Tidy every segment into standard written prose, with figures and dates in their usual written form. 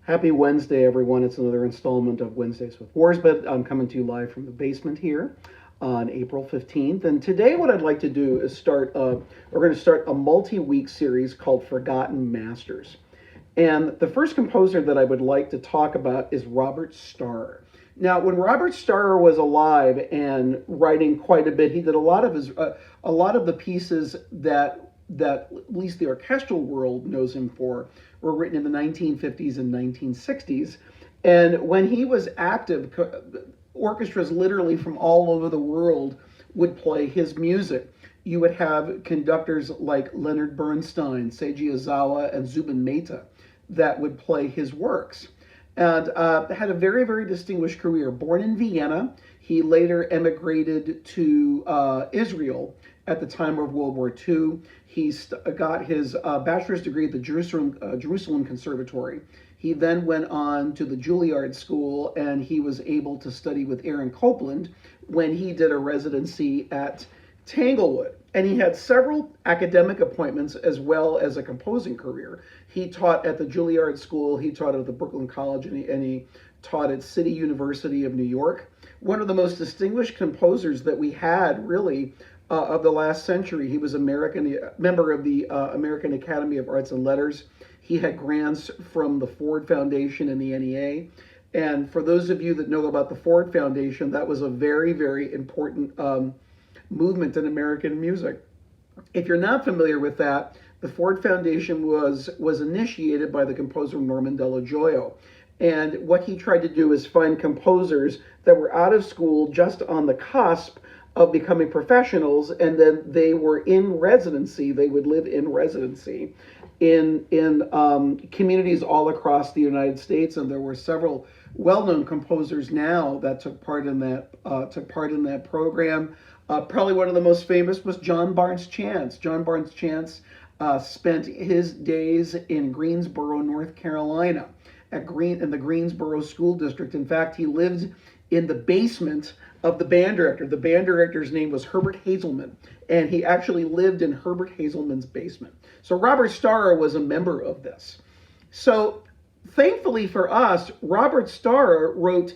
Happy Wednesday, everyone. It's another installment of Wednesdays with Worzbyt. I'm coming to you live from the basement here on April 15th. And today, what I'd like to do is we're going to start a multi week series called Forgotten Masters. And the first composer that I would like to talk about is Robert Starr. Now, when Robert Starr was alive and writing quite a bit, he did a lot of the pieces that at least the orchestral world knows him for were written in the 1950s and 1960s. And when he was active, orchestras literally from all over the world would play his music. You would have conductors like Leonard Bernstein, Seiji Ozawa, and Zubin Mehta that would play his works. And had a very, very distinguished career. Born in Vienna, he later emigrated to Israel at the time of World War II. He got his bachelor's degree at the Jerusalem Conservatory. He then went on to the Juilliard School, and he was able to study with Aaron Copland when he did a residency at Tanglewood. And he had several academic appointments as well as a composing career. He taught at the Juilliard School, he taught at the Brooklyn College, and he taught at City University of New York. One of the most distinguished composers that we had, really, of the last century. He was a member of the American Academy of Arts and Letters. He had grants from the Ford Foundation and the NEA. And for those of you that know about the Ford Foundation, that was a very, very important movement in American music. If you're not familiar with that, the Ford Foundation was initiated by the composer Norman Della Gioia. And what he tried to do is find composers that were out of school, just on the cusp of becoming professionals, and then they were in residency. They would live in residency in communities all across the United States, and there were several well-known composers now that took part in that program. Probably one of the most famous was John Barnes Chance. John Barnes Chance spent his days in Greensboro, North Carolina, in the Greensboro School District. In fact, he lived in the basement of the band director. The band director's name was Herbert Hazelman, and he actually lived in Herbert Hazelman's basement. So Robert Starr was a member of this. So thankfully for us, Robert Starr wrote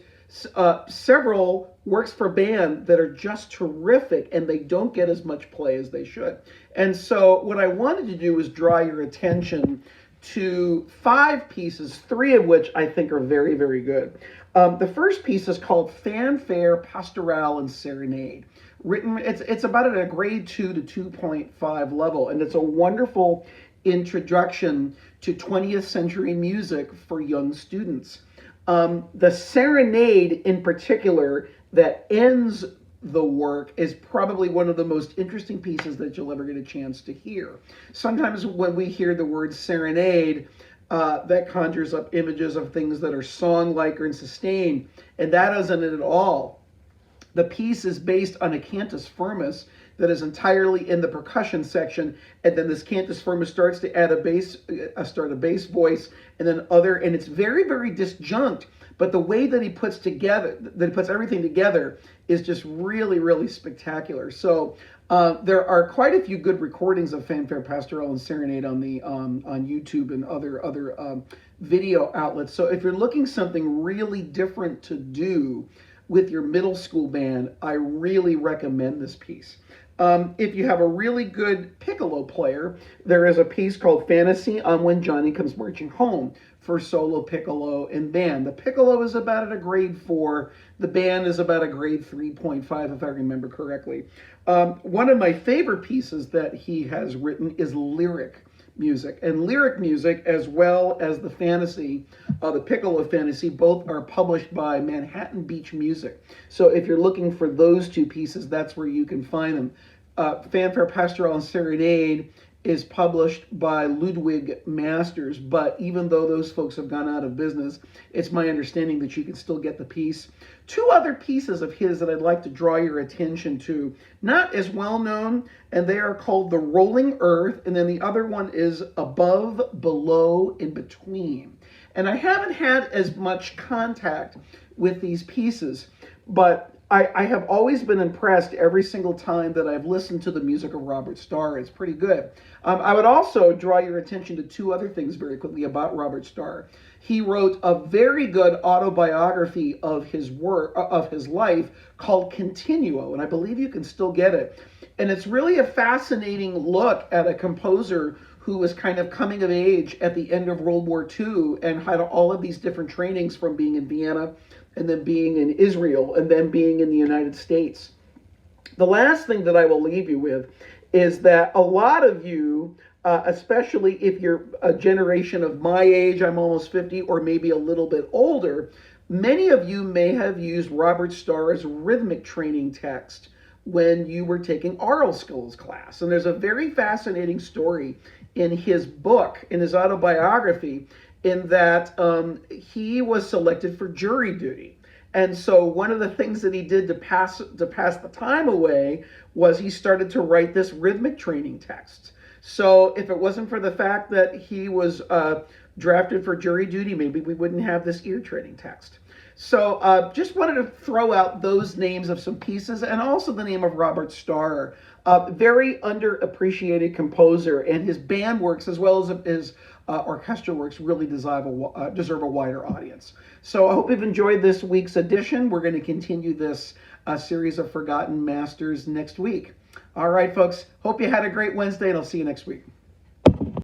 several works for band that are just terrific, and they don't get as much play as they should. And so what I wanted to do is draw your attention to 5 pieces, 3 of which I think are very, very good. The first piece is called Fanfare, Pastorale, and Serenade. It's about at a grade 2 to 2.5 level, and it's a wonderful introduction to 20th century music for young students. The serenade in particular that ends the work is probably one of the most interesting pieces that you'll ever get a chance to hear. Sometimes when we hear the word serenade, that conjures up images of things that are song-like and sustained, and that isn't it at all. The piece is based on a cantus firmus that is entirely in the percussion section, and then this cantus firmus starts to add a bass voice, and it's very, very disjunct. But the way that he puts everything together is just really, really spectacular. So there are quite a few good recordings of Fanfare, Pastorale, and Serenade on YouTube and other video outlets. So if you're looking something really different to do with your middle school band, I really recommend this piece. If you have a really good piccolo player, there is a piece called Fantasy on When Johnny Comes Marching Home for solo piccolo and band. The piccolo is about at a grade 4. The band is about a grade 3.5, if I remember correctly. One of my favorite pieces that he has written is lyric music. And lyric music, as well as the fantasy, the piccolo fantasy, both are published by Manhattan Beach Music. So if you're looking for those 2 pieces, that's where you can find them. Fanfare, Pastorale, and Serenade is published by Ludwig Masters, but even though those folks have gone out of business, it's my understanding that you can still get the piece. 2 other pieces of his that I'd like to draw your attention to, not as well known, and they are called The Rolling Earth, and then the other one is Above, Below, In Between. And I haven't had as much contact with these pieces, but I have always been impressed every single time that I've listened to the music of Robert Starr. It's pretty good. I would also draw your attention to two other things very quickly about Robert Starr. He wrote a very good autobiography of his work, of his life, called Continuo, and I believe you can still get it. And it's really a fascinating look at a composer who was kind of coming of age at the end of World War II and had all of these different trainings from being in Vienna and then being in Israel and then being in the United States. The last thing that I will leave you with is that a lot of you, especially if you're a generation of my age, I'm almost 50, or maybe a little bit older, many of you may have used Robert Starr's rhythmic training text when you were taking aural skills class. And there's a very fascinating story in his book, in his autobiography, in that he was selected for jury duty. And so one of the things that he did to pass the time away was he started to write this rhythmic training text. So if it wasn't for the fact that he was drafted for jury duty, maybe we wouldn't have this ear training text. So just wanted to throw out those names of some pieces, and also the name of Robert Starr. Very underappreciated composer, and his band works as well as his orchestral works really deserve a wider audience. So I hope you've enjoyed this week's edition. We're going to continue this series of Forgotten Masters next week. All right, folks. Hope you had a great Wednesday, and I'll see you next week.